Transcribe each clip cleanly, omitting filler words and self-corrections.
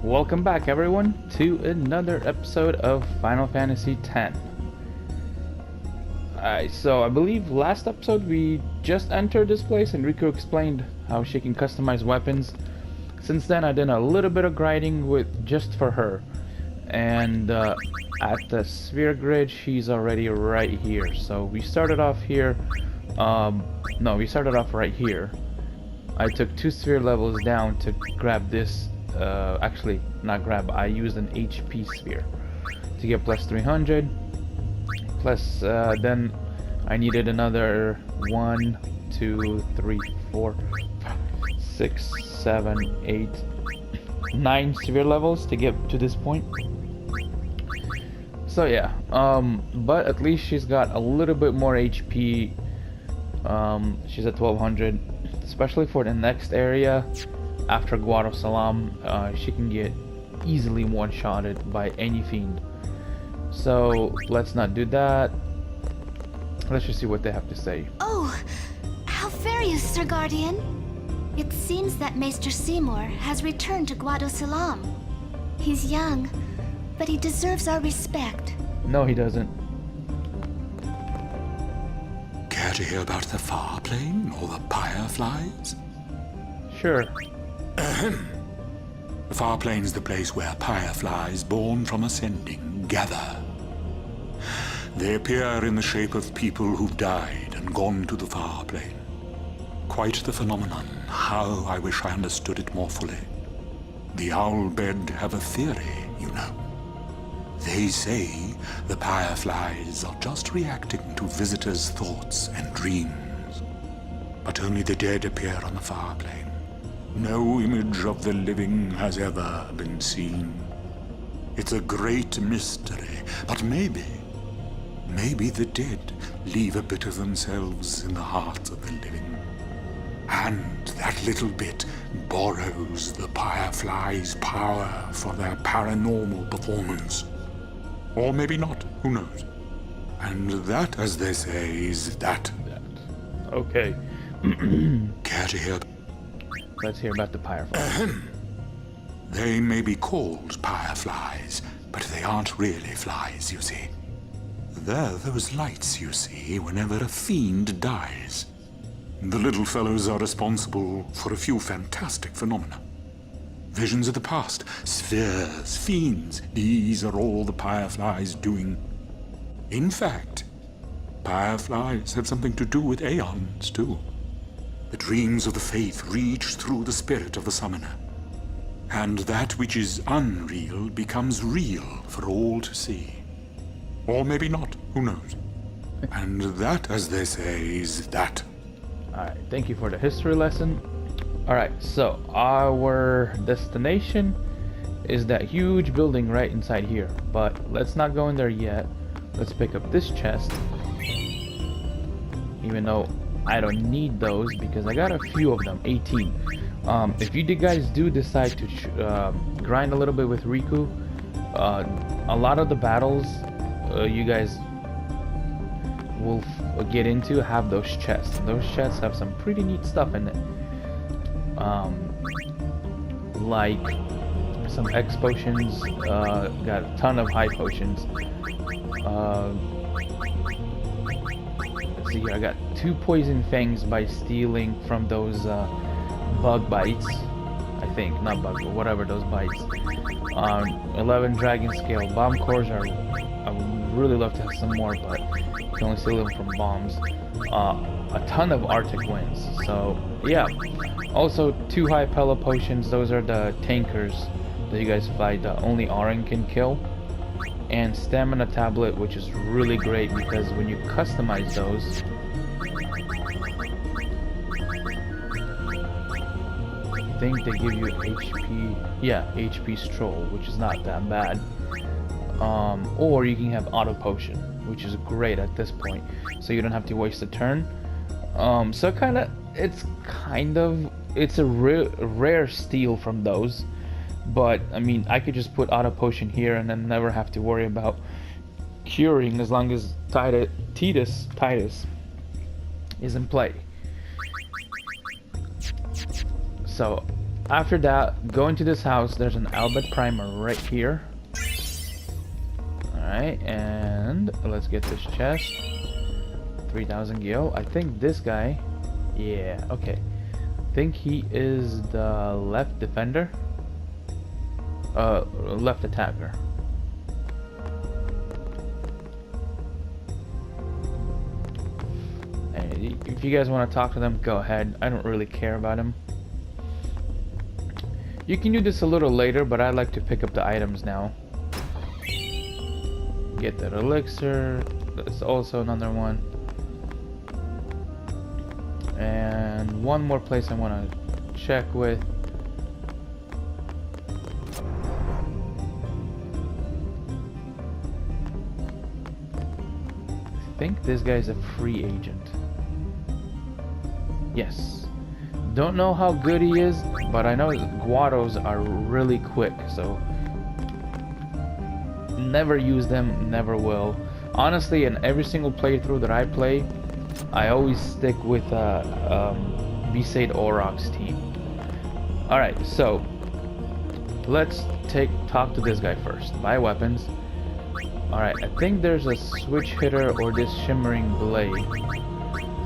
Welcome back everyone to another episode of Final Fantasy X. Alright, so I believe last episode we just entered this place and Riku explained how she can customize weapons. Since then I did a little bit of grinding with just for her. And at the sphere grid she's already right here. So we started off here. No, we started off right here. I took 2 sphere levels down to grab this. Actually, not grab. I used an HP sphere to get plus 300. Plus, then I needed another 1, 2, 3, 4, 5, 6, 7, 8, 9 sphere levels to get to this point. So yeah, but at least she's got a little bit more HP. She's at 1200, especially for the next area. After Guadosalam, she can get easily one-shotted by any fiend. So let's not do that. Let's just see what they have to say. Oh, how fare you, Sir Guardian? It seems that Maester Seymour has returned to Guadosalam. He's young, but he deserves our respect. No, he doesn't. Care to hear about the far plane or the fireflies? Sure. The far plane's the place where fireflies born from ascending gather. They appear in the shape of people who've died and gone to the far plane. Quite the phenomenon. How I wish I understood it more fully. The Owlbed have a theory, you know. They say the fireflies are just reacting to visitors' thoughts and dreams. But only the dead appear on the far plane. No image of the living has ever been seen. It's a great mystery, but maybe the dead leave a bit of themselves in the heart of the living. And that little bit borrows the fireflies' power for their paranormal performance. Or maybe not, who knows? And that, as they say, is that. Okay. Care to hear? Let's hear about the fireflies. They may be called fireflies, but they aren't really flies, you see. They're those lights you see whenever a fiend dies. The little fellows are responsible for a few fantastic phenomena. Visions of the past, spheres, fiends, these are all the fireflies doing. In fact, fireflies have something to do with aeons, too. The dreams of the faith reach through the spirit of the summoner. And that which is unreal becomes real for all to see. Or maybe not, who knows? And that, as they say, is that. Alright, thank you for the history lesson. Alright, so our destination is that huge building right inside here. But let's not go in there yet. Let's pick up this chest. Even though I don't need those because I got a few of them, 18. If you guys do decide to grind a little bit with Riku, a lot of the battles you guys will get into have those chests. And those chests have some pretty neat stuff in it. Like some X potions, got a ton of high potions. Let's see here, I got 2 poison fangs by stealing from those bug bites. I think, not bug, but whatever those bites. 11 dragon scale bomb cores are. I would really love to have some more, but you can only steal them from bombs. A ton of Arctic winds. So yeah. Also 2 high Pella potions. Those are the tankers that you guys fight that only Auron can kill. And stamina tablet, which is really great because when you customize those, I think they give you HP. Yeah, HP stroll, which is not that bad. Or you can have auto potion, which is great at this point, so you don't have to waste a turn. So it's a rare steal from those. But, I mean, I could just put auto potion here and then never have to worry about curing as long as Titus is in play. So, After that, go into this house. There's an Albert Primer right here. Alright, and let's get this chest. 3,000 gil. I think this guy... Yeah, okay. I think he is the left defender. Left attacker. And if you guys want to talk to them, go ahead. I don't really care about him. You can do this a little later, but I like to pick up the items now. Get that elixir. That's also another one. And one more place I want to check with. I think this guy's a free agent. Yes. Don't know how good he is, but I know Guados are really quick, so never use them, never will. Honestly, in every single playthrough that I play, I always stick with Besaid Oroc's team. Alright, so let's talk to this guy first. Buy weapons. Alright, I think there's a switch hitter or this shimmering blade.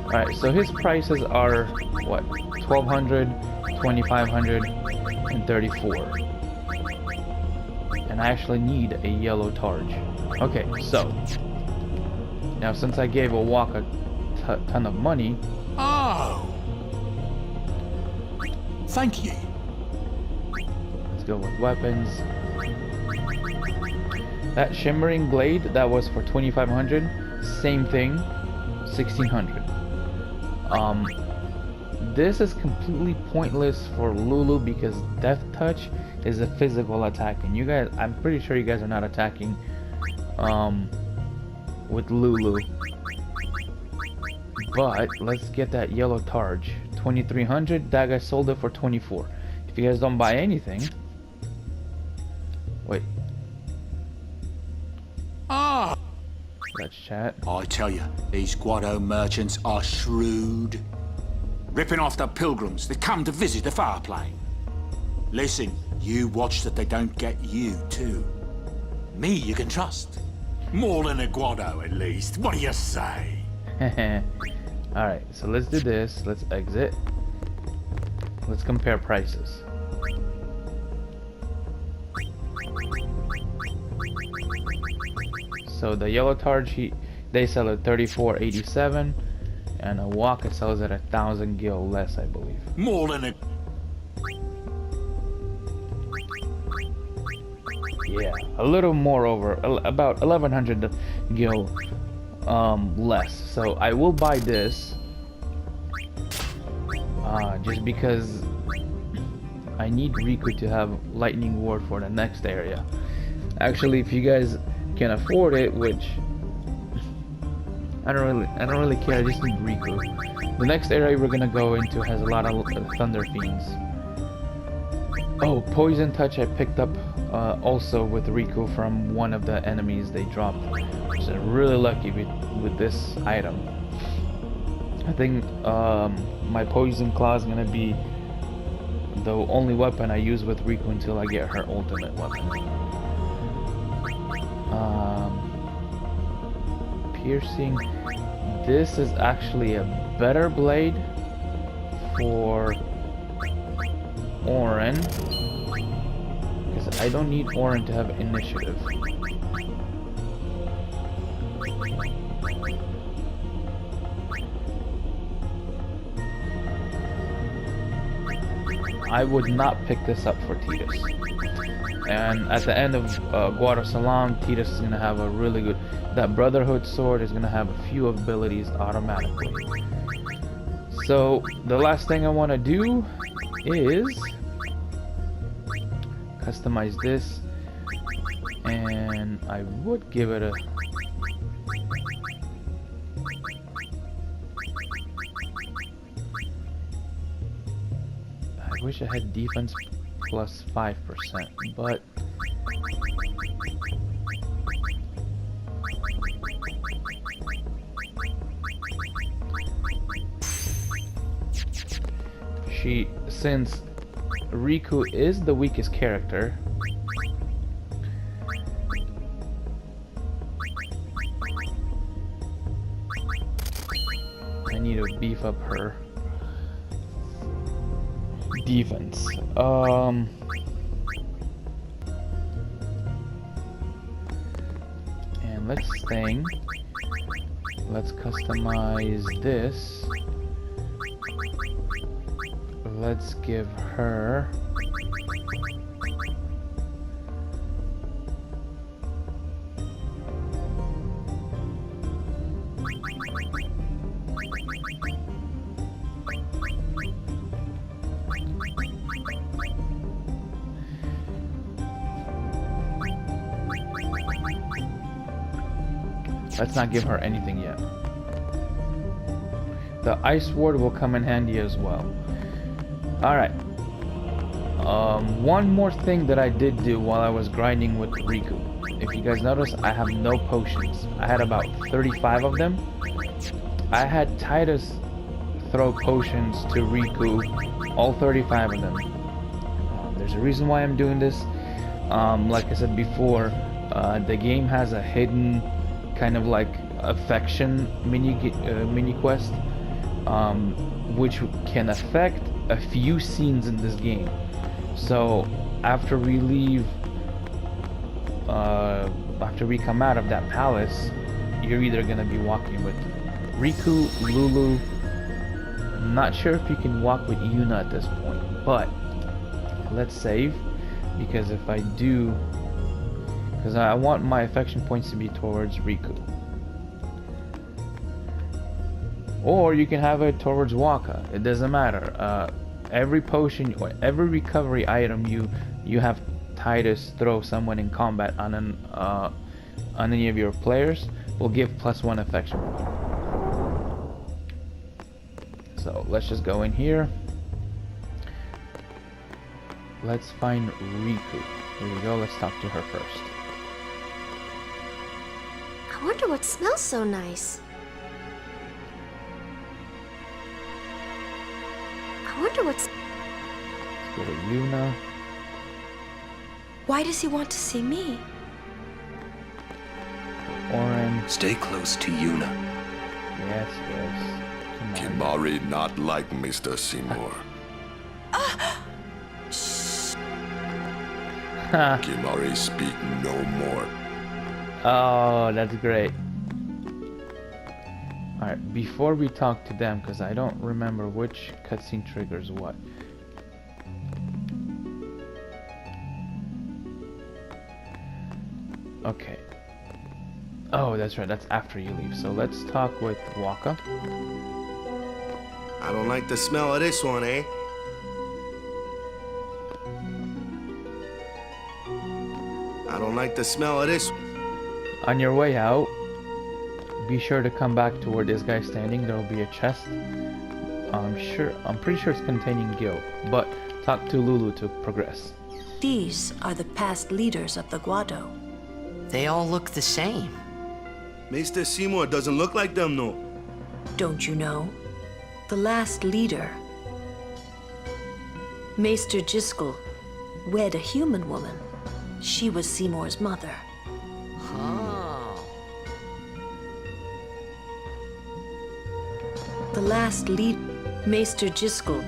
Alright, so his prices are what? 1,200, 2,500, and 34. And I actually need a yellow targe. Okay, so now since I gave a walk a ton of money. Oh, thank you. Let's go with weapons. That shimmering blade that was for 2,500. Same thing, 1,600. This is completely pointless for Lulu because Death Touch is a physical attack, and you guys, I'm pretty sure you guys are not attacking with Lulu. But let's get that yellow targe. 2,300. That guy sold it for 24. If you guys don't buy anything, wait. Ah, Let's chat. I tell you, these Guado merchants are shrewd. Ripping off the pilgrims that come to visit the far plane. Listen, you watch that they don't get you too. Me you can trust. More than a Guado at least. What do you say? Alright, so let's do this. Let's exit. Let's compare prices. So the yellow targe, they sell at 34.87, and a Waka sells at 1,000 gil less, I believe. More than a... Yeah, a little more over, about 1,100 gil less. So I will buy this, just because I need Riku to have lightning ward for the next area. Actually, if you guys can afford it, which I don't really care, I just need Riku. The next area we're gonna go into has a lot of Thunder Fiends. Oh, Poison Touch I picked up also with Riku from one of the enemies they dropped. So really lucky with this item. I think my Poison Claw is gonna be the only weapon I use with Riku until I get her ultimate weapon. Piercing. This is actually a better blade for Orin, because I don't need Orin to have initiative. I would not pick this up for Titus. And at the end of Guadosalam, Titus is going to have a really good... That Brotherhood sword is going to have a few abilities automatically. So, the last thing I want to do is customize this. And I would give it a... I wish I had defense plus 5%, but since Riku is the weakest character. I need to beef up her defense. And let's sting. Let's customize this. Let's give her let's not give her anything yet. The ice sword will come in handy as well. Alright. One more thing that I did do while I was grinding with Riku. If you guys notice, I have no potions. I had about 35 of them. I had Titus throw potions to Riku, all 35 of them. There's a reason why I'm doing this. Like I said before, the game has a hidden kind of like affection mini quest, which can affect a few scenes in this game. So after we leave, after we come out of that palace, you're either gonna be walking with Riku, Lulu. I'm not sure if you can walk with Yuna at this point, but let's save, because if I do, because I want my affection points to be towards Riku. Or you can have it towards Waka. It doesn't matter. Every potion or every recovery item you have Titus throw someone in combat on any of your players will give +1 affection point. So let's just go in here. Let's find Riku. Here we go. Let's talk to her first. I wonder what smells so nice. I wonder what's... Let's go to Yuna. Why does he want to see me? Oren. Stay close to Yuna. Yes, yes. Come on. Kimari not like Mr. Seymour. Kimari speak no more. Oh, that's great. Alright, before we talk to them, because I don't remember which cutscene triggers what. Okay. Oh, that's right, that's after you leave. So let's talk with Waka. I don't like the smell of this one, eh? I don't like the smell of this. On your way out, be sure to come back to where this guy's standing. There will be a chest. I'm pretty sure it's containing Gil, but talk to Lulu to progress. These are the past leaders of the Guado. They all look the same. Mr. Seymour doesn't look like them, no. Don't you know? The last leader, Maester Jiskel, wed a human woman. She was Seymour's mother. Oh. The last lead, Maester Jiskel.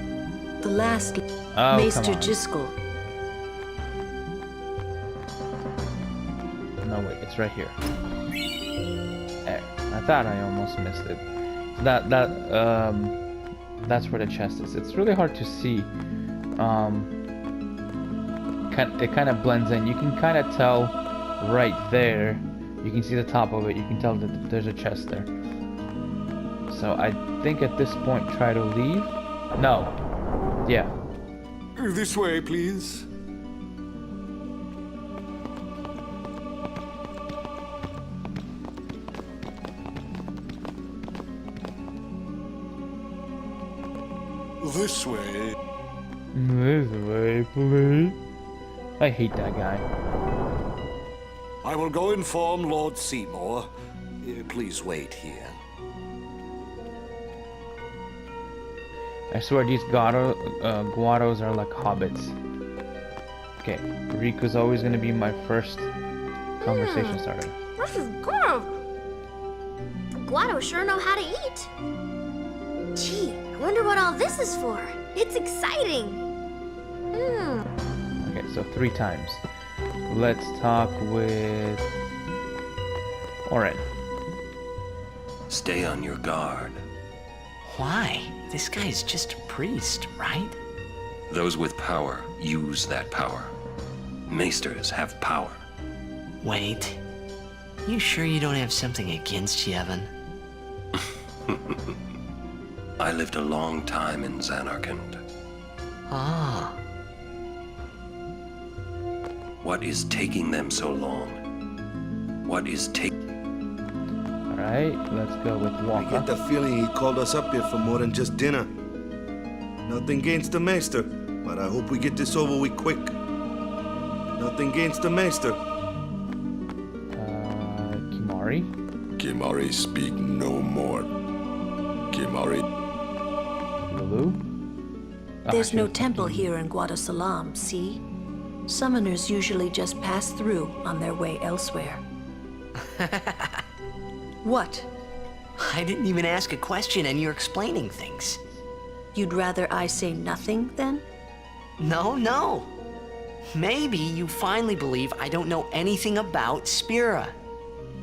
The last Maester Jiskel. No, wait, it's right here. There. I thought I almost missed it. That's where the chest is. It's really hard to see. It kind of blends in. You can kind of tell right there. You can see the top of it. You can tell that there's a chest there. So I think at this point, try to leave. No. Yeah. This way, please. This way. This way, please. I hate that guy. I will go inform Lord Seymour. Please wait here. I swear these Guados are like hobbits. Okay, Riku's always gonna be my first conversation starter. This is good. Guado sure know how to eat. Gee, I wonder what all this is for. It's exciting. Okay, so 3 times. Let's talk with Oren. Stay on your guard. Why? This guy's just a priest, right? Those with power use that power. Maesters have power. Wait. You sure you don't have something against Yevon? I lived a long time in Zanarkand. Ah. What is taking them so long? What is Alright, let's go with I Waka. get the feeling he called us up here for more than just dinner. Nothing against the Maester, but I hope we get this over with quick. Nothing against the Maester. Kimari. Kimari, speak no more. Kimari. Lulu. There's no temple here in Guadosalam, see? Summoners usually just pass through on their way elsewhere. What? I didn't even ask a question and you're explaining things. You'd rather I say nothing, then? No. Maybe you finally believe I don't know anything about Spira.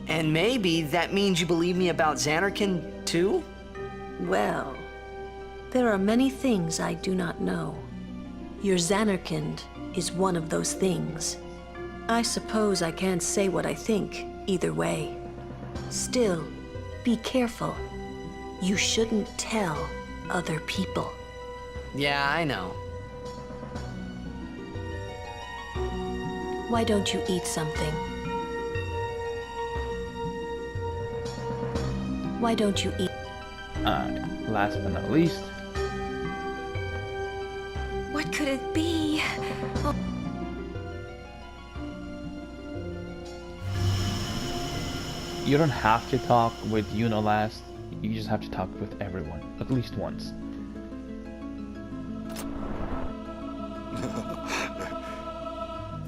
And maybe that means you believe me about Zanarkand, too? Well, there are many things I do not know. Your Zanarkand is one of those things. I suppose I can't say what I think either way. Still, be careful. You shouldn't tell other people. Yeah, I know. Why don't you eat something? Why don't you eat? Last but not least. What could it be? Oh. You don't have to talk with Yuna last. You just have to talk with everyone, at least once.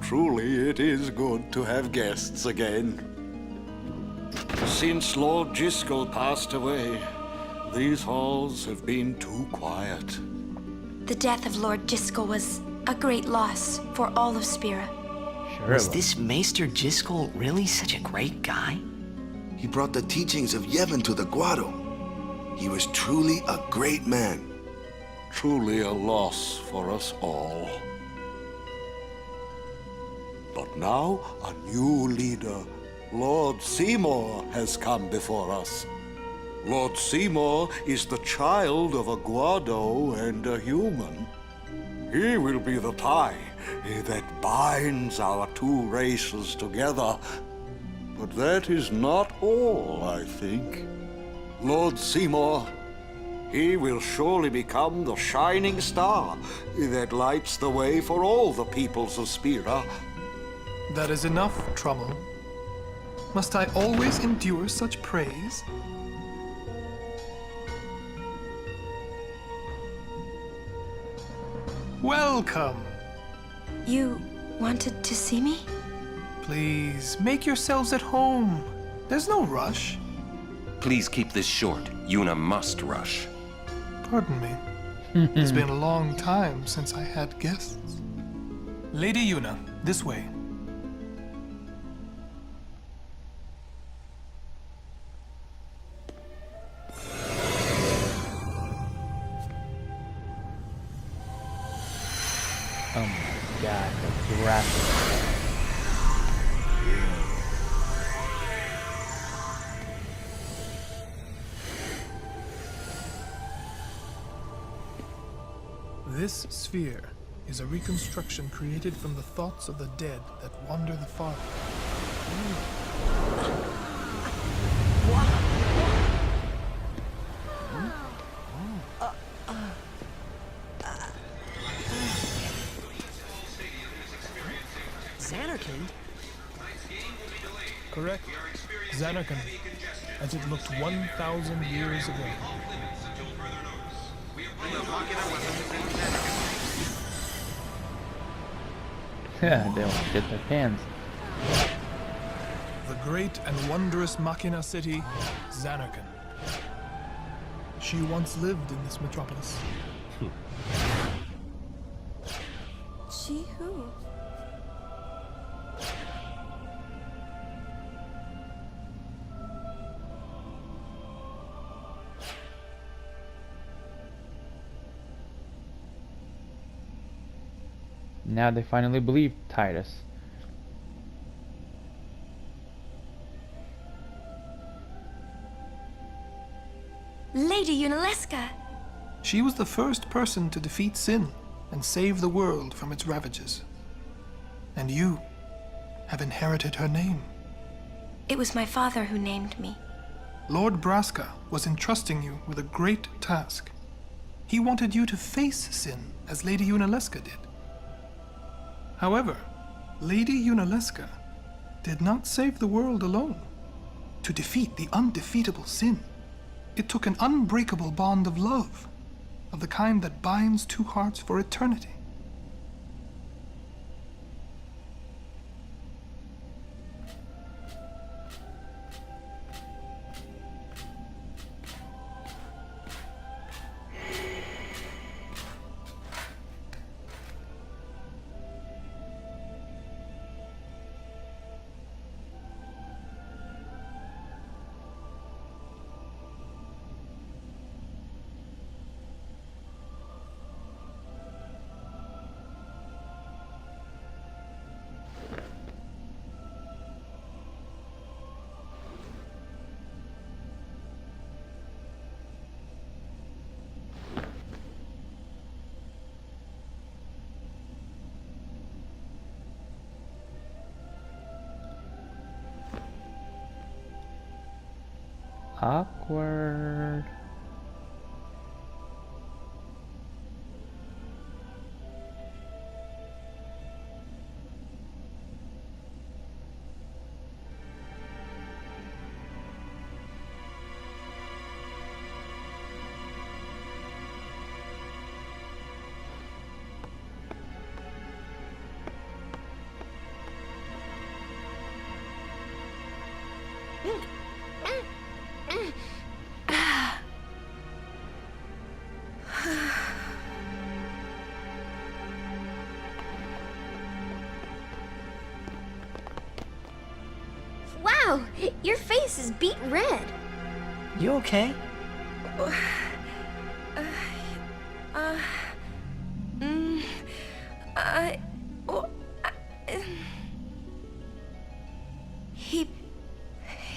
Truly, it is good to have guests again. Since Lord Jiskel passed away, these halls have been too quiet. The death of Lord Jiskel was a great loss for all of Spira. Sure. Was this Maester Jiskel really such a great guy? He brought the teachings of Yevon to the Guado. He was truly a great man. Truly a loss for us all. But now a new leader, Lord Seymour, has come before us. Lord Seymour is the child of a Guado and a human. He will be the tie that binds our two races together. But that is not all, I think. Lord Seymour, he will surely become the shining star that lights the way for all the peoples of Spira. That is enough trouble. Must I always endure such praise? Welcome! You wanted to see me? Please, make yourselves at home. There's no rush. Please keep this short. Yuna must rush. Pardon me. It's been a long time since I had guests. Lady Yuna, this way. Oh my god, the graphics. This sphere is a reconstruction created from the thoughts of the dead that wander the far. Zanarkand? Correct. Zanarkand, as it looked 1,000 years ago. Yeah, they will get their pants. The great and wondrous Machina city, Zanarkand. She once lived in this metropolis. She who? Now they finally believe Titus. Lady Unaleska! She was the first person to defeat sin and save the world from its ravages. And you have inherited her name. It was my father who named me. Lord Braska was entrusting you with a great task. He wanted you to face sin as Lady Unaleska did. However, Lady Unaleska did not save the world alone. To defeat the undefeatable sin, it took an unbreakable bond of love, of the kind that binds two hearts for eternity. Awkward. Wow, your face is beet red. You okay?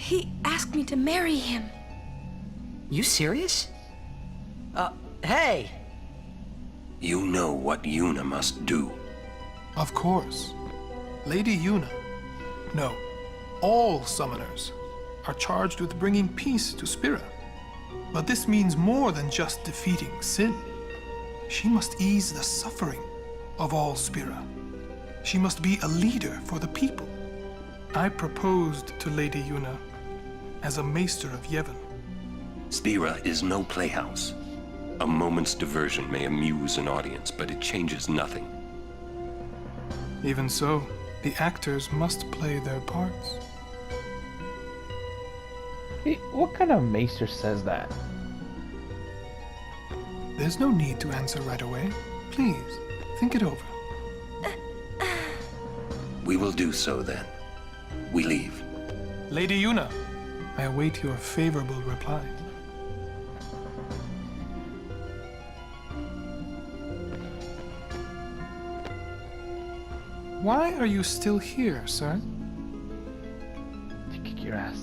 He asked me to marry him. You serious? Hey! You know what Yuna must do. Of course. Lady Yuna. No, all summoners are charged with bringing peace to Spira. But this means more than just defeating sin. She must ease the suffering of all Spira. She must be a leader for the people. I proposed to Lady Yuna as a maester of Yevon. Spira is no playhouse. A moment's diversion may amuse an audience, but it changes nothing. Even so, the actors must play their parts. Hey, what kind of maester says that? There's no need to answer right away. Please, think it over. We will do so then. We leave. Lady Yuna, I await your favorable reply. Why are you still here, sir? To kick your ass.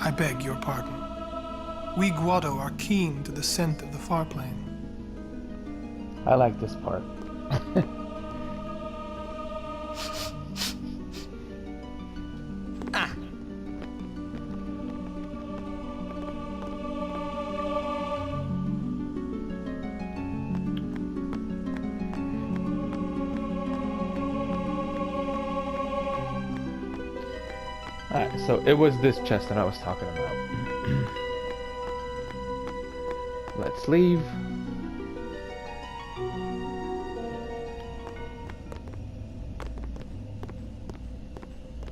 I beg your pardon. We Guado are keen to the scent of the far plain. I like this part. Alright, so it was this chest that I was talking about. let's leave.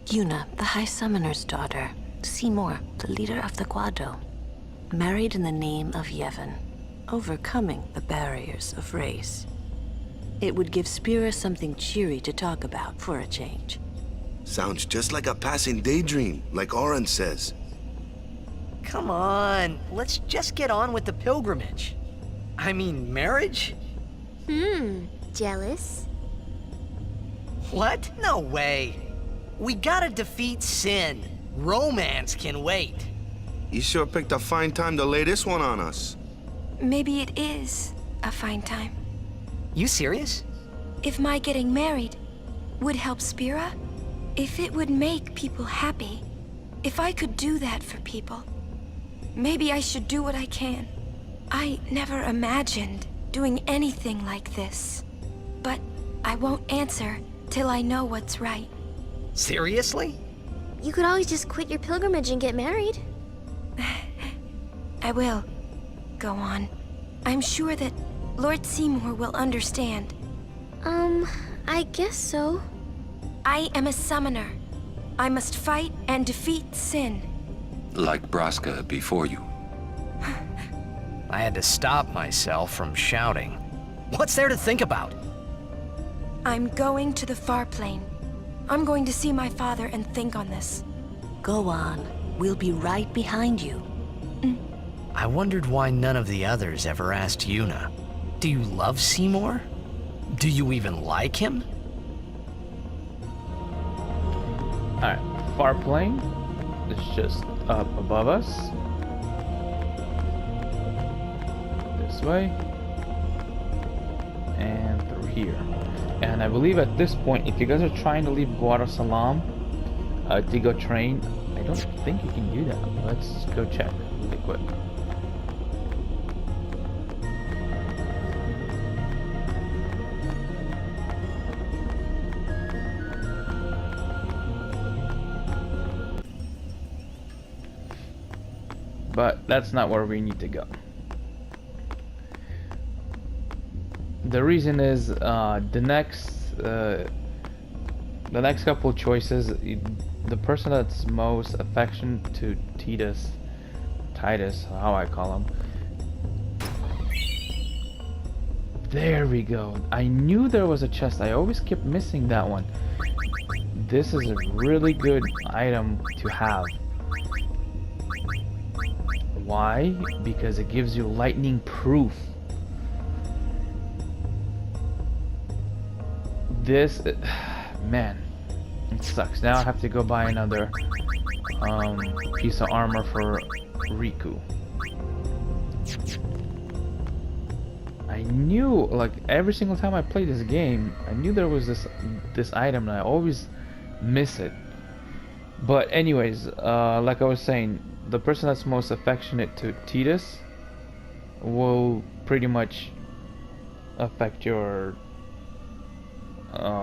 Yuna, the High Summoner's daughter. Seymour, the leader of the Guado. Married in the name of Yevon, overcoming the barriers of race. It would give Spira something cheery to talk about for a change. Sounds just like a passing daydream, like Oren says. Come on, let's just get on with the pilgrimage. I mean, marriage? Jealous? What? No way. We gotta defeat sin. Romance can wait. You sure picked a fine time to lay this one on us. Maybe it is a fine time. You serious? If my getting married would help Spira, if it would make people happy, if I could do that for people, maybe I should do what I can. I never imagined doing anything like this, but I won't answer till I know what's right. Seriously? You could always just quit your pilgrimage and get married. I will. Go on. I'm sure that Lord Seymour will understand. I guess so. I am a summoner. I must fight and defeat sin. Like Braska before you. I had to stop myself from shouting. What's there to think about? I'm going to the far plane. I'm going to see my father and think on this. Go on. We'll be right behind you. I wondered why none of the others ever asked Yuna. Do you love Seymour? Do you even like him? Alright, far plane. It's just up above us. This way. And through here. And I believe at this point, if you guys are trying to leave Guadosalam to go train, I don't think you can do that. Let's go check really quick. But that's not where we need to go. The reason is the next couple choices, the person that's most affectionate to Titus, how I call him. There we go. I knew there was a chest. I always kept missing that one. This is a really good item to have. Why? Because it gives you lightning proof. This, man, it sucks. Now I have to go buy another piece of armor for Riku. I knew, like, every single time I played this game, I knew there was this item and I always miss it. But anyways, like I was saying, the person that's most affectionate to Titus will pretty much affect your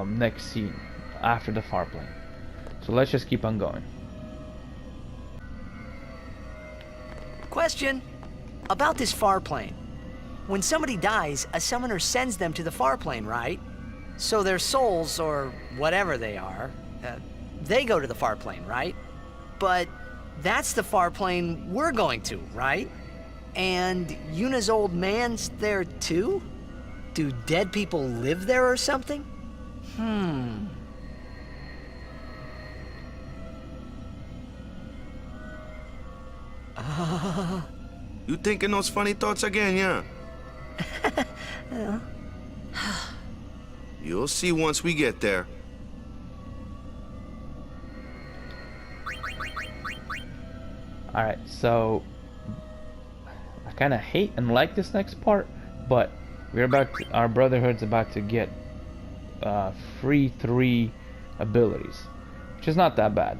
next scene after the far plane. So let's just keep on going. Question about this far plane. When somebody dies, a summoner sends them to the far plane, right? So their souls, or whatever they are, they go to the far plane, right? But that's the far plane we're going to, right? And Yuna's old man's there too? Do dead people live there or something? You thinking those funny thoughts again, yeah? You'll see once we get there. Alright, so I kind of hate and like this next part, but our Brotherhood's about to get free 3 abilities, which is not that bad.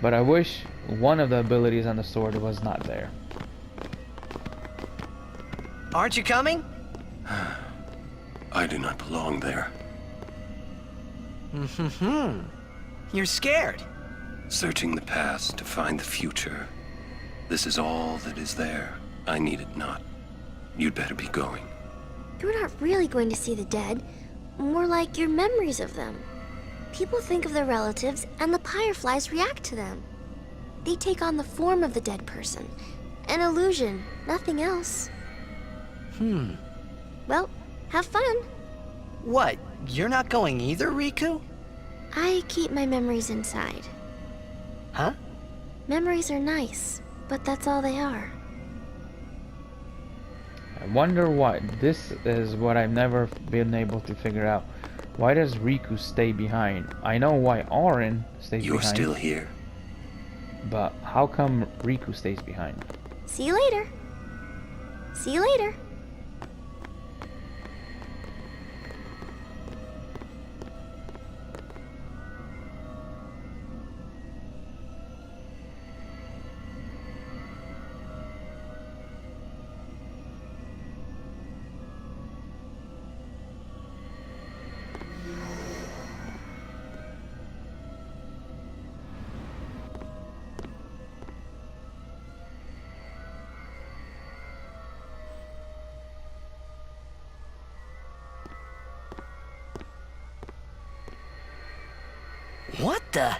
But I wish one of the abilities on the sword was not there. Aren't you coming? I do not belong there. You're scared. Searching the past to find the future. This is all that is there. I need it not. You'd better be going. You're not really going to see the dead. More like your memories of them. People think of their relatives, and the fireflies react to them. They take on the form of the dead person. An illusion, nothing else. Well, have fun. What? You're not going either, Riku? I keep my memories inside. Huh? Memories are nice, but that's all they are. I wonder why. This is what I've never been able to figure out. Why does Riku stay behind? I know why Auron stays You're behind. still here. But how come Riku stays behind? See you later. See you later. What the?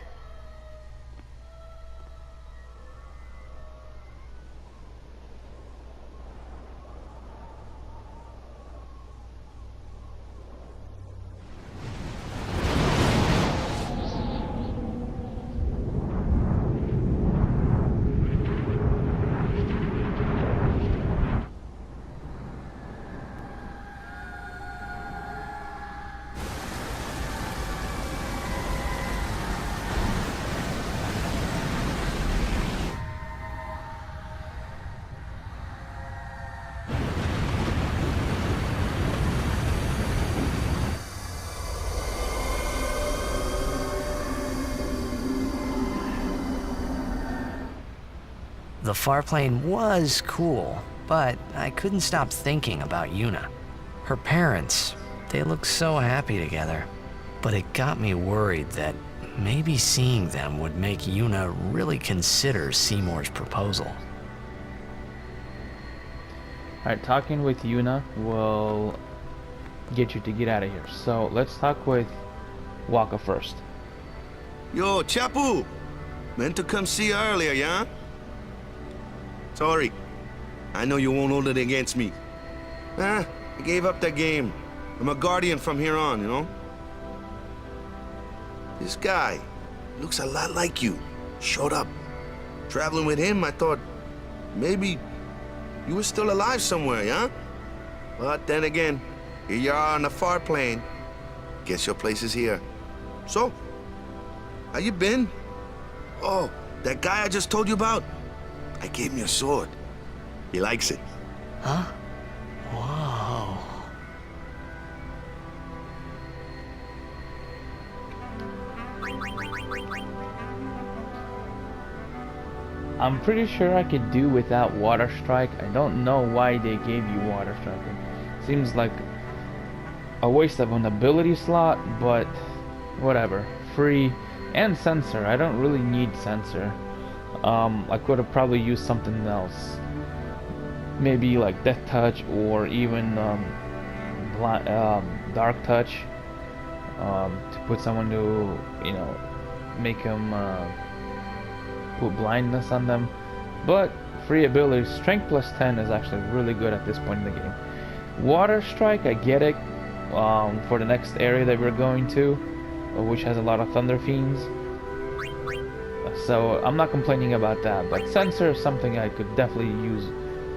The Farplane was cool, but I couldn't stop thinking about Yuna. Her parents, they looked so happy together. But it got me worried that maybe seeing them would make Yuna really consider Seymour's proposal. Alright, talking with Yuna will get you to get out of here. So let's talk with Waka first. Yo, Chapu! Meant to come see you earlier, yeah? Sorry. I know you won't hold it against me. I gave up that game. I'm a guardian from here on, you know? This guy looks a lot like you. Showed up. Traveling with him, I thought maybe you were still alive somewhere, yeah? But then again, here you are on the far plane. Guess your place is here. So, how you been? Oh, that guy I just told you about? I gave him your sword. He likes it. Huh? Whoa. I'm pretty sure I could do without Water Strike. I don't know why they gave you Water Strike. It seems like a waste of an ability slot, but whatever. Free and Sensor. I don't really need Sensor. I could have probably used something else. Maybe like Death Touch or even Dark Touch to put someone to, you know, make them put blindness on them. But free ability, Strength plus 10 is actually really good at this point in the game. Water Strike, I get it for the next area that we're going to, which has a lot of Thunder Fiends. So I'm not complaining about that, but Sensor is something I could definitely use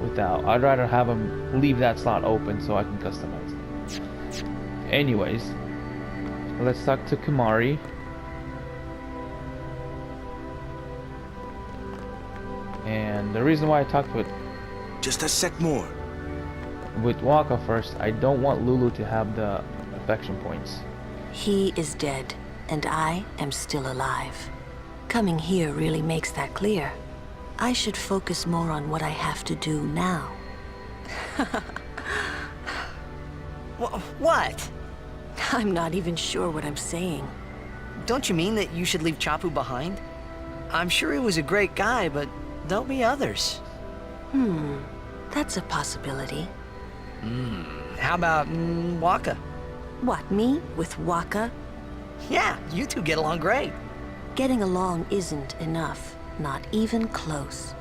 without. I'd rather have them leave that slot open so I can customize it. Anyways, let's talk to Kimahri. And the reason why I talked with Just a sec more. Waka first, I don't want Lulu to have the affection points. He is dead, and I am still alive. Coming here really makes that clear. I should focus more on what I have to do now. What? I'm not even sure what I'm saying. Don't you mean that you should leave Chapu behind? I'm sure he was a great guy, but there'll be others. That's a possibility. How about Waka? What, me? With Waka? Yeah, you two get along great. Getting along isn't enough. Not even close.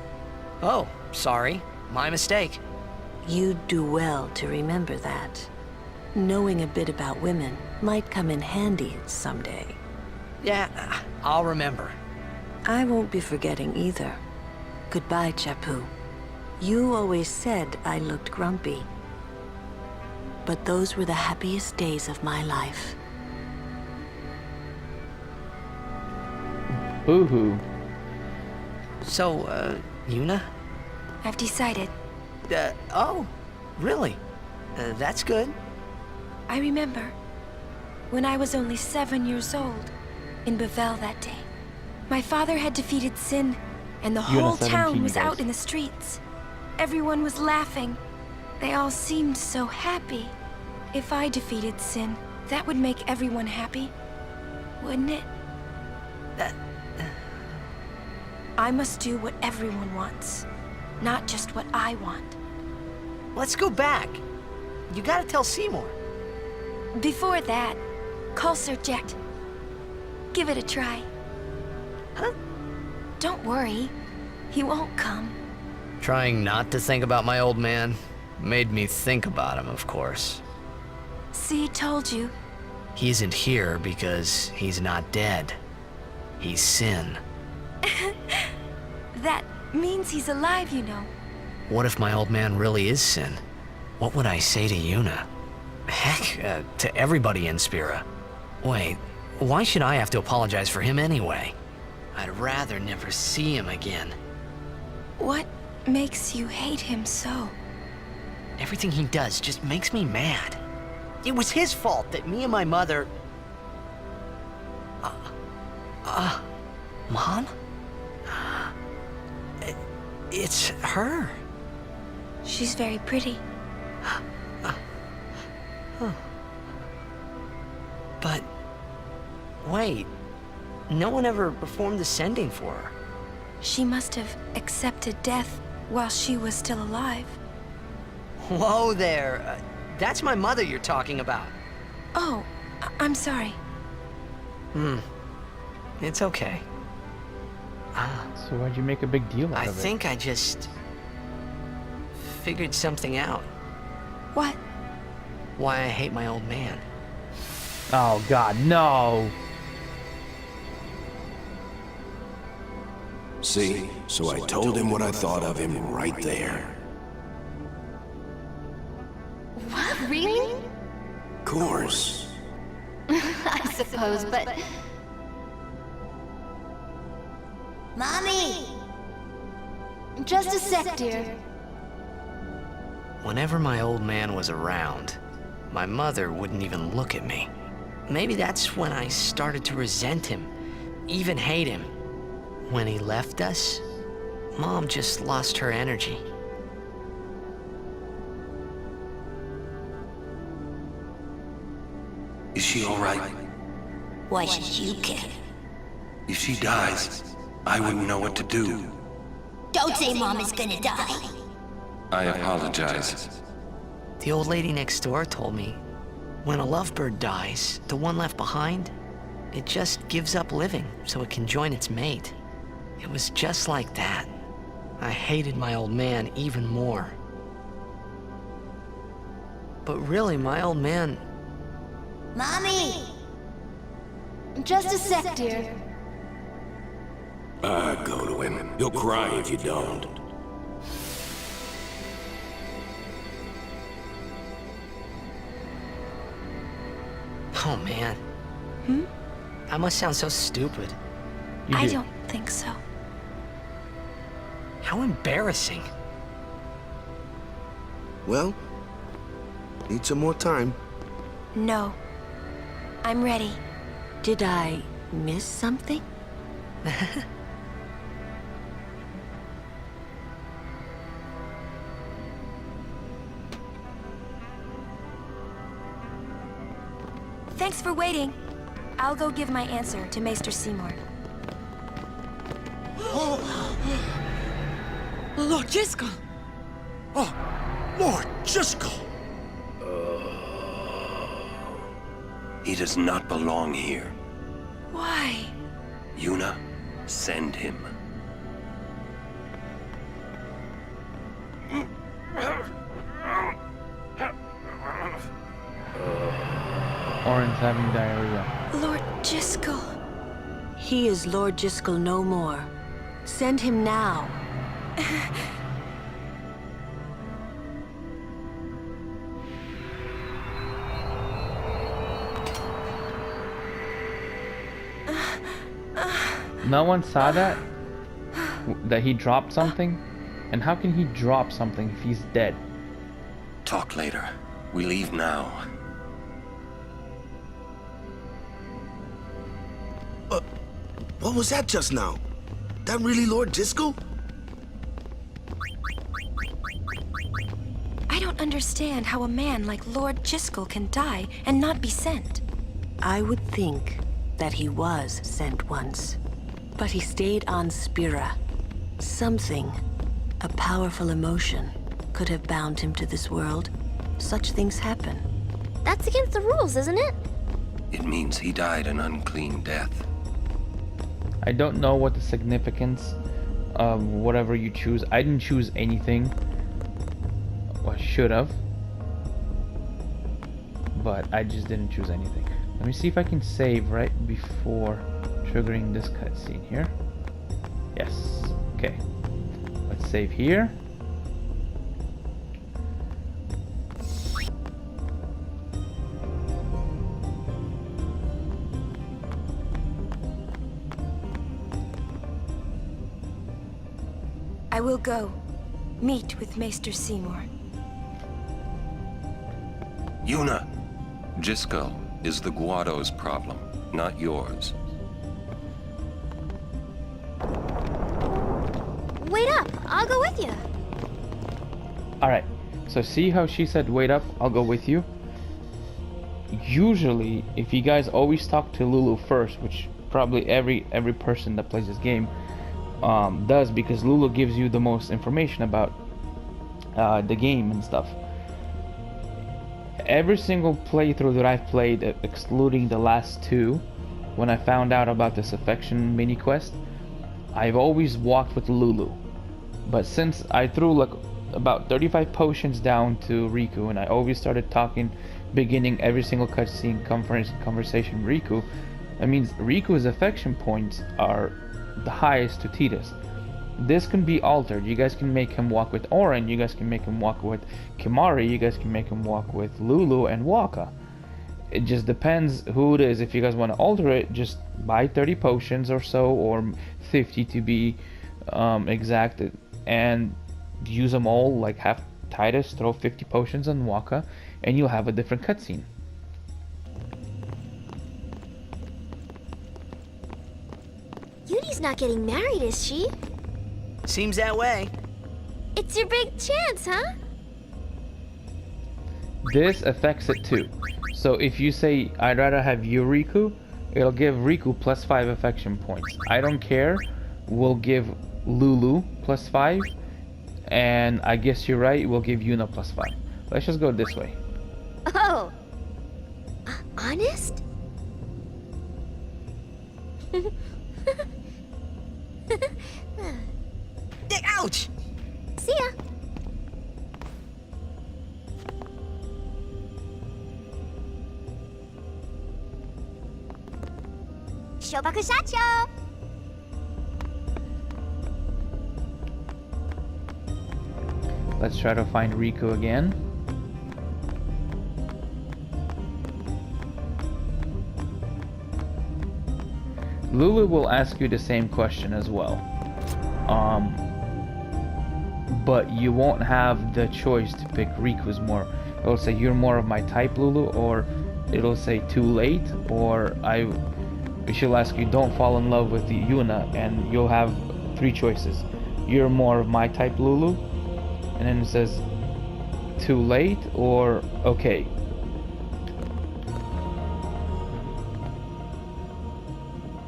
Oh, sorry. My mistake. You'd do well to remember that. Knowing a bit about women might come in handy someday. Yeah, I'll remember. I won't be forgetting either. Goodbye, Chapu. You always said I looked grumpy. But those were the happiest days of my life. Boo-hoo. So, Yuna? I've decided. Oh, really? That's good. I remember when I was only 7 years old in Bavel that day. My father had defeated Sin, and the whole 17, town was guys. out in the streets. Everyone was laughing. They all seemed so happy. If I defeated Sin, that would make everyone happy, wouldn't it? I must do what everyone wants, not just what I want. Let's go back. You gotta tell Seymour. Before that, call Sir Jet. Give it a try. Huh? Don't worry, he won't come. Trying not to think about my old man made me think about him, of course. See, told you. He isn't here because he's not dead. He's Sin. That means he's alive, you know. What if my old man really is Sin? What would I say to Yuna? Heck, to everybody in Spira. Wait, why should I have to apologize for him anyway? I'd rather never see him again. What makes you hate him so? Everything he does just makes me mad. It was his fault that me and my mother... Mom? It's her. She's very pretty. But... wait. No one ever performed the sending for her. She must have accepted death while she was still alive. Whoa there. That's my mother you're talking about. Oh, I'm sorry. It's okay. So why'd you make a big deal out I of it? think I just... figured something out. What? Why I hate my old man. Oh God, no! See? So I told him what I thought of him right there. What, really? Of course. I suppose, but... Mommy! Just a sec, dear. Whenever my old man was around, my mother wouldn't even look at me. Maybe that's when I started to resent him, even hate him. When he left us, Mom just lost her energy. Is she all right? Why should you care? If she dies, I wouldn't know what to do. Don't say Mom is gonna die. I apologize. The old lady next door told me, when a lovebird dies, the one left behind, it just gives up living so it can join its mate. It was just like that. I hated my old man even more. But really, my old man... Mommy! Just a sec, dear. Go to him. He'll cry if you don't. Oh, man. I must sound so stupid. You I do. don't think so. How embarrassing. Well, need some more time. No. I'm ready. Did I miss something? Thanks for waiting. I'll go give my answer to Maester Seymour. Lord Driscoll! Oh, Lord Jiskel! He does not belong here. Why? Yuna, send him. Orin's having diarrhea. Lord Jiskel. He is Lord Jiskel no more. Send him now. No one saw that? That he dropped something? And how can he drop something if he's dead? Talk later. We leave now. What was that just now? That really Lord Jiskel? I don't understand how a man like Lord Jiskel can die and not be sent. I would think that he was sent once, but he stayed on Spira. Something, a powerful emotion, could have bound him to this world. Such things happen. That's against the rules, isn't it? It means he died an unclean death. I don't know what the significance of whatever you choose. I didn't choose anything. Well, I should have. But I just didn't choose anything. Let me see if I can save right before triggering this cutscene here. Yes. Okay. Let's save here. I will go. Meet with Maester Seymour. Yuna, Jiskel is the Guado's problem, not yours. Wait up, I'll go with you. Alright, so see how she said wait up, I'll go with you? Usually, if you guys always talk to Lulu first, which probably every person that plays this game does, because Lulu gives you the most information about the game and stuff. Every single playthrough that I've played, excluding the last two, when I found out about this affection mini quest, I've always walked with Lulu. But since I threw like about 35 potions down to Riku, and I always started talking, beginning every single cutscene conversation Riku, that means Riku's affection points are the highest to Tidus. This can be altered. You guys can make him walk with Orin, you guys can make him walk with Kimari, you guys can make him walk with Lulu and Waka. It just depends who it is. If you guys want to alter it, just buy 30 potions or so, or 50 to be exact, and use them all. Like have Tidus throw 50 potions on Waka, and you'll have a different cutscene. Yuni's not getting married, is she? Seems that way. It's your big chance, huh? This affects it too. So if you say I'd rather have you Riku, it'll give Riku +5 affection points. I don't care. We'll give Lulu +5, and I guess you're right, we'll give Yuna +5. Let's just go this way. Oh. Honest? Ouch! See ya. Shobaku Shacho! Let's try to find Riku again. Lulu will ask you the same question as well. But you won't have the choice to pick Riku's more. It'll say you're more of my type, Lulu, or it'll say too late, or she'll ask you don't fall in love with Yuna, and you'll have 3 choices. You're more of my type, Lulu, and then it says too late or okay.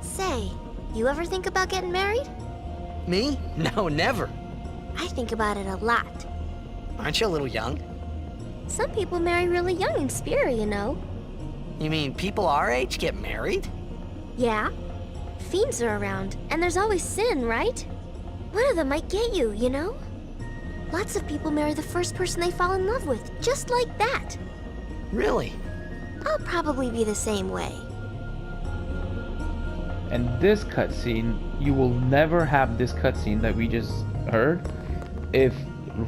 Say, you ever think about getting married? Me? No, never. I think about it a lot. Aren't you a little young? Some people marry really young in Spira, you know. You mean people our age get married? Yeah. Fiends are around, and there's always sin, right? One of them might get you, you know? Lots of people marry the first person they fall in love with, just like that. Really? I'll probably be the same way. And this cutscene, you will never have this cutscene that we just heard if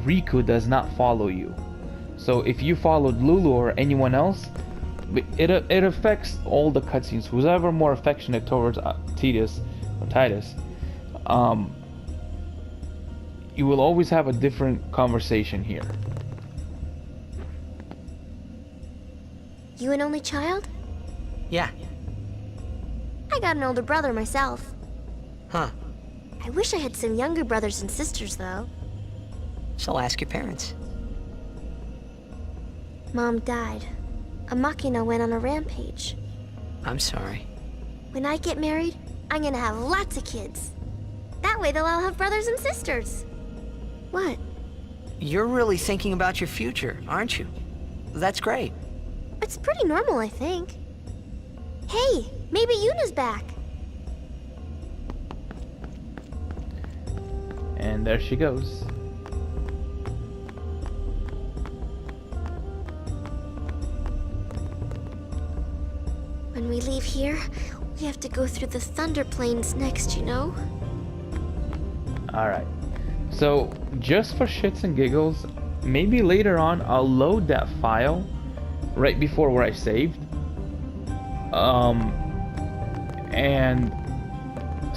Riku does not follow you. So if you followed Lulu or anyone else, it affects all the cutscenes. Who's ever more affectionate towards Titus, you will always have a different conversation here. You an only child? Yeah. I got an older brother myself. Huh. I wish I had some younger brothers and sisters, though. So ask your parents. Mom died. A Machina went on a rampage. I'm sorry. When I get married, I'm gonna have lots of kids. That way they'll all have brothers and sisters. What? You're really thinking about your future, aren't you? That's great. It's pretty normal, I think. Hey, maybe Yuna's back. And there she goes. When we leave here, we have to go through the Thunder Plains next, you know? Alright. So, just for shits and giggles, maybe later on I'll load that file right before where I saved. And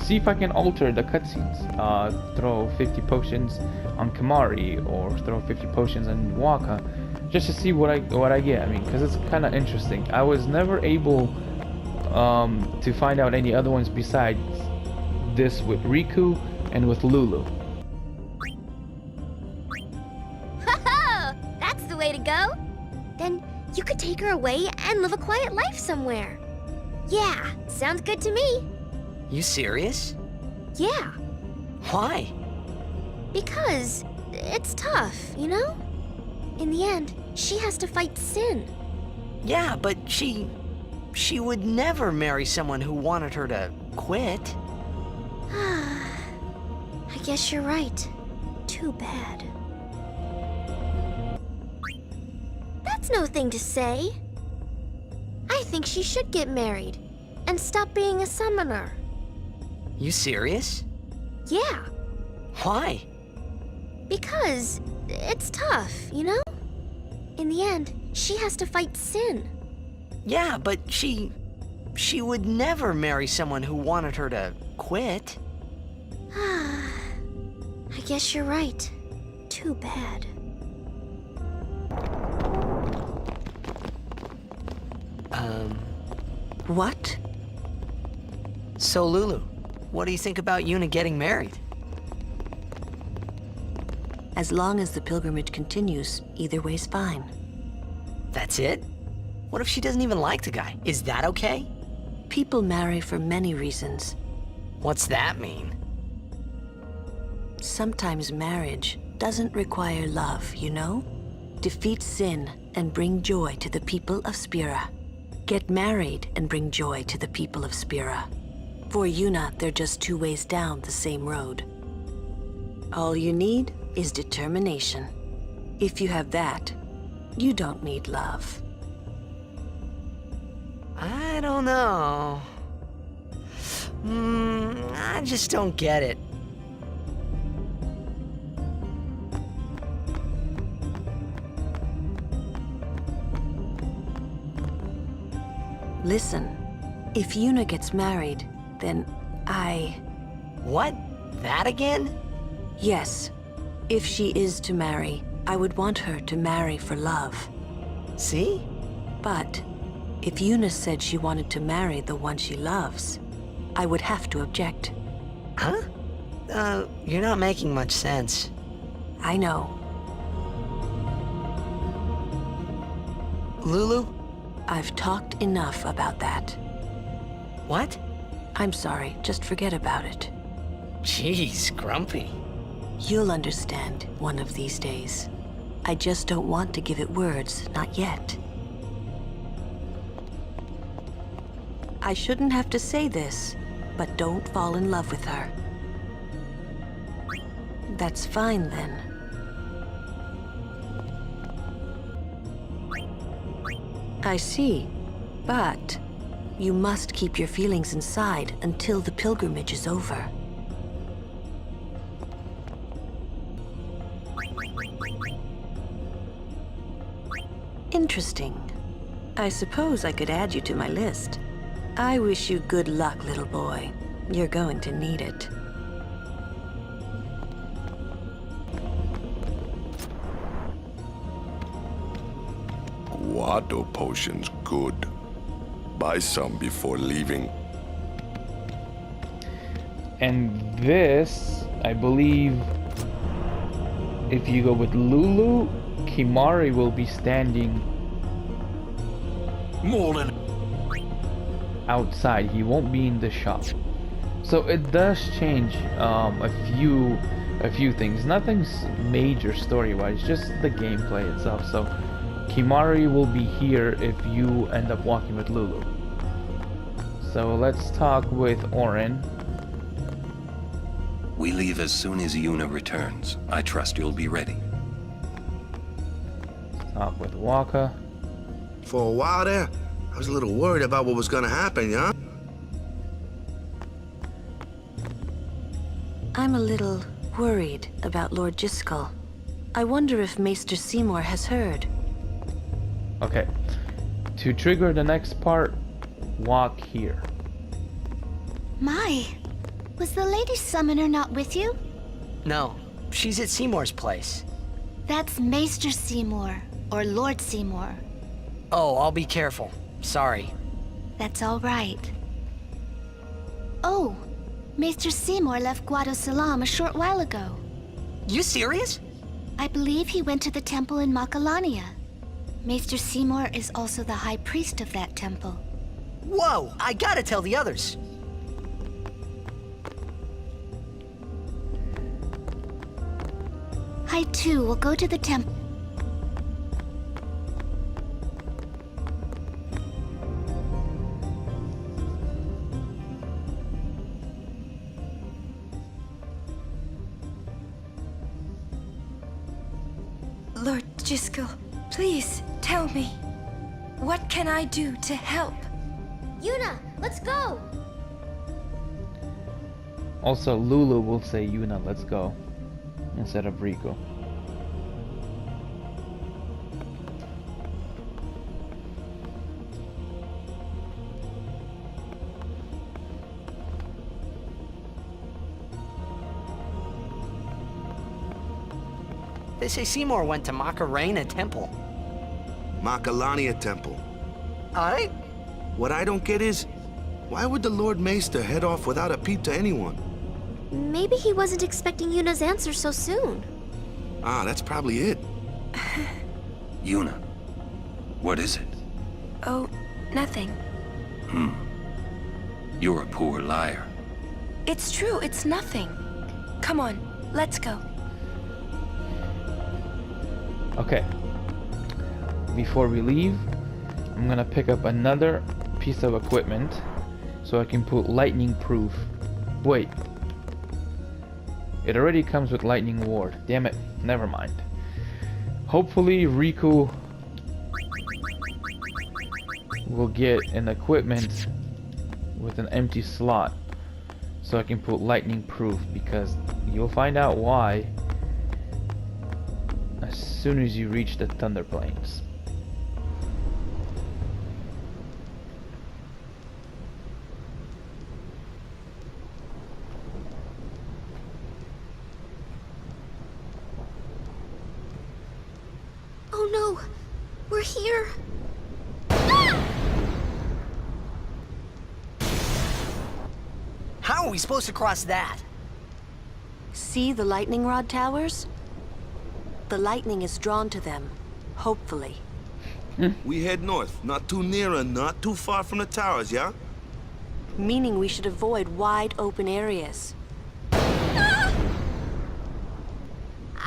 see if I can alter the cutscenes. Throw 50 potions on Kamari, or throw 50 potions on Waka, just to see what I get. I mean, because it's kind of interesting. I was never able to find out any other ones besides this with Riku and with Lulu. That's the way to go. Then you could take her away and live a quiet life somewhere. Yeah, sounds good to me. You serious? Yeah. Why? Because it's tough, you know? In the end, she has to fight sin. Yeah, but she would never marry someone who wanted her to quit. I guess you're right. Too bad. That's no thing to say. I think she should get married and stop being a summoner. You serious? Yeah. Why? Because it's tough, you know? In the end, she has to fight sin. Yeah, but she would never marry someone who wanted her to quit. I guess you're right. Too bad. What? So Lulu, what do you think about Yuna getting married? As long as the pilgrimage continues, either way's fine. That's it? What if she doesn't even like the guy? Is that okay? People marry for many reasons. What's that mean? Sometimes marriage doesn't require love, you know? Defeat sin and bring joy to the people of Spira. Get married and bring joy to the people of Spira. For Yuna, they're just two ways down the same road. All you need is determination. If you have that, you don't need love. I don't know. I just don't get it. Listen, if Yuna gets married, then What? That again? Yes. If she is to marry, I would want her to marry for love. See? But if Yuna said she wanted to marry the one she loves, I would have to object. Huh? You're not making much sense. I know. Lulu? I've talked enough about that. What? I'm sorry, just forget about it. Jeez, Grumpy. You'll understand one of these days. I just don't want to give it words, not yet. I shouldn't have to say this, but don't fall in love with her. That's fine then. I see, but you must keep your feelings inside until the pilgrimage is over. Interesting. I suppose I could add you to my list. I wish you good luck, little boy. You're going to need it. Guado potions good. Buy some before leaving. And this, I believe, if you go with Lulu, Kimari will be standing More than outside. He won't be in the shop. So it does change a few things. Nothing's major story-wise, just the gameplay itself. So Kimari will be here if you end up walking with Lulu. So let's talk with Orin. We leave as soon as Yuna returns. I trust you'll be ready. Talk with Waka. For a while there, I was a little worried about what was gonna happen, yeah? I'm a little worried about Lord Jiskel. I wonder if Maester Seymour has heard. Okay. To trigger the next part, walk here. My, was the Lady Summoner not with you? No, she's at Seymour's place. That's Maester Seymour, or Lord Seymour. Oh, I'll be careful. Sorry. That's all right. Oh, Maester Seymour left Guadosalam a short while ago. You serious? I believe he went to the temple in Macalania. Maester Seymour is also the high priest of that temple. Whoa, I gotta tell the others. I too will go to the temple. Lord Jiskel, please tell me. What can I do to help? Yuna, let's go! Also, Lulu will say Yuna, let's go, instead of Rico. They say Seymour went to Macarena Temple. Macalania Temple. Alright? What I don't get is, why would the Lord Maester head off without a peep to anyone? Maybe he wasn't expecting Yuna's answer so soon. Ah, that's probably it. Yuna, what is it? Oh, nothing. You're a poor liar. It's true, it's nothing. Come on, let's go. Okay. Before we leave, I'm gonna pick up another piece of equipment so I can put lightning proof. Wait. It already comes with lightning ward. Damn it. Never mind. Hopefully Riku will get an equipment with an empty slot so I can put lightning proof, because you'll find out why as soon as you reach the Thunder Plains. Oh no! We're here! How are we supposed to cross that? See the lightning rod towers? The lightning is drawn to them, hopefully. We head north, not too near and not too far from the towers, yeah? Meaning we should avoid wide open areas. I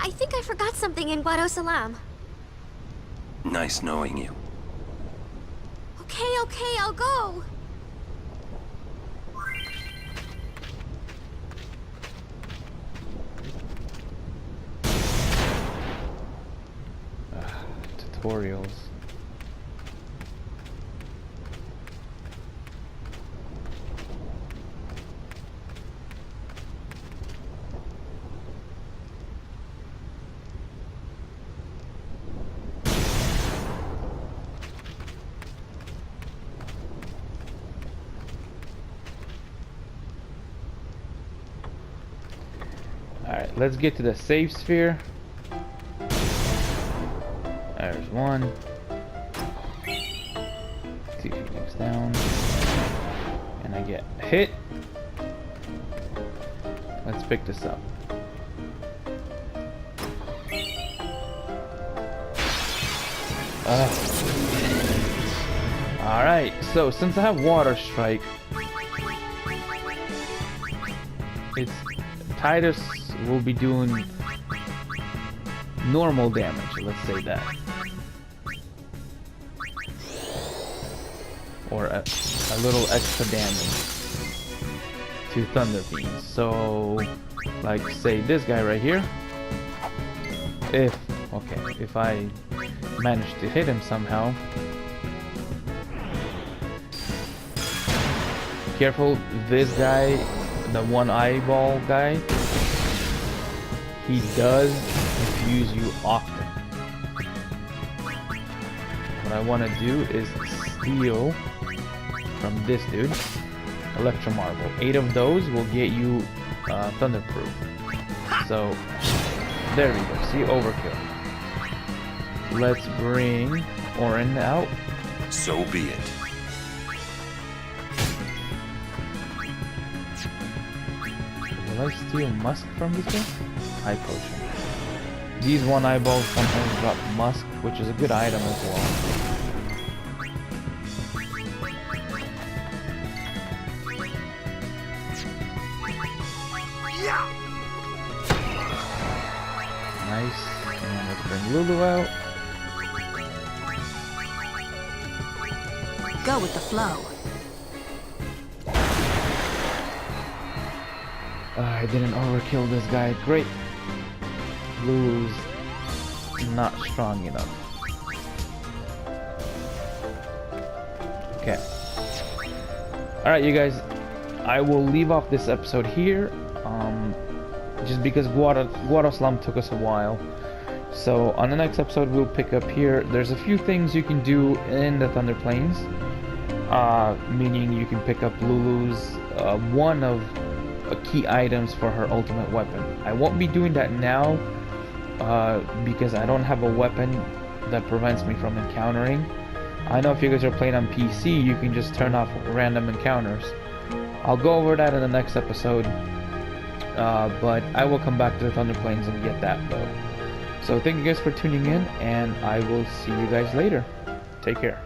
I think I forgot something in Guadosalam. Nice knowing you. Okay, I'll go. Tutorials. Alright, let's get to the save sphere. There's one. See if he goes down. And I get hit. Let's pick this up. Alright, so since I have Water Strike, it's Titus will be doing normal damage, let's say that. Or a little extra damage to Thunder Fiends. So, like say this guy right here. If I manage to hit him somehow. Careful, this guy, the one eyeball guy, he does confuse you often. What I want to do is steal from this dude Electro Marble. 8 of those will get you Thunderproof. So there we go. See, overkill. Let's bring Orin out. So be it. Will I steal Musk from this guy? Eye Potion. These one eyeballs sometimes drop Musk, which is a good item as well. Nice. And let's bring Lulu out. Go with the flow. I didn't overkill this guy. Great. Lulu's not strong enough. Okay. Alright, you guys. I will leave off this episode here. Just because Guadosalam took us a while. So on the next episode we'll pick up here. There's a few things you can do in the Thunder Plains. Meaning you can pick up Lulu's one of key items for her ultimate weapon. I won't be doing that now because I don't have a weapon that prevents me from encountering. I know if you guys are playing on PC, you can just turn off random encounters. I'll go over that in the next episode. But I will come back to the Thunder Plains and get that though. So thank you guys for tuning in, and I will see you guys later. Take care.